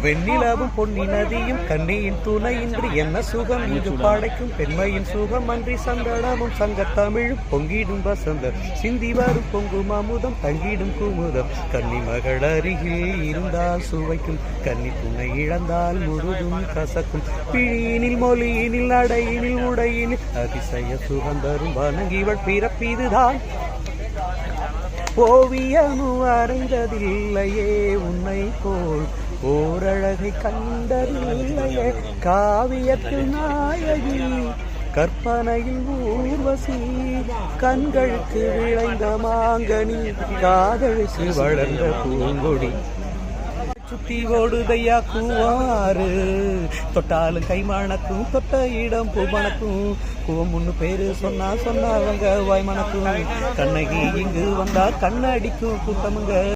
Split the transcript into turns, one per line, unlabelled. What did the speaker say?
வெண்ணிலவும் பொன்னி நதியும் கண்ணியின் துணையின்றி என்ன சுகம் இது படைக்கும் பெண்மையின் சுகம் அன்றி சந்தனமும் சங்கத்தமிழும் பொங்கிடும் வசந்தம் சிந்தி வரும் பொங்கும் அமுதம் தங்கிடும் குமுதம் கன்னி மகள் அருகில் இருந்தால் சுவைக்கும் கன்னி துணை இழந்தால் முழுதும் கசக்கும் பிழியினில் மொழியினில் நடையினில் உடையினில் அதிசய சுகம் தரும் வணங்கிவள் பிறப்பிதுதான் ஓவியமும் வரைந்ததில்லையே உன்னை போல் ஓரழகை கண்டதில்லையே காவியத்தில் நாயகி கற்பனையில் ஊர்வசி கண்களுக்கு விளைந்த மாங்கனி காதலுக்கு வளர்ந்த பூங்கொடி சுத்தி ஓடுதையா கூவாறு தொட்டாலும் கை மணக்கும் தொட்ட இடம் பூ மணக்கும் கூவமுன்னு பேரு சொன்னவங்க வாய் மணக்கும் கண்ணகி இங்கு வந்தா கண்ணடிக்கும் கூட்டமுங்க.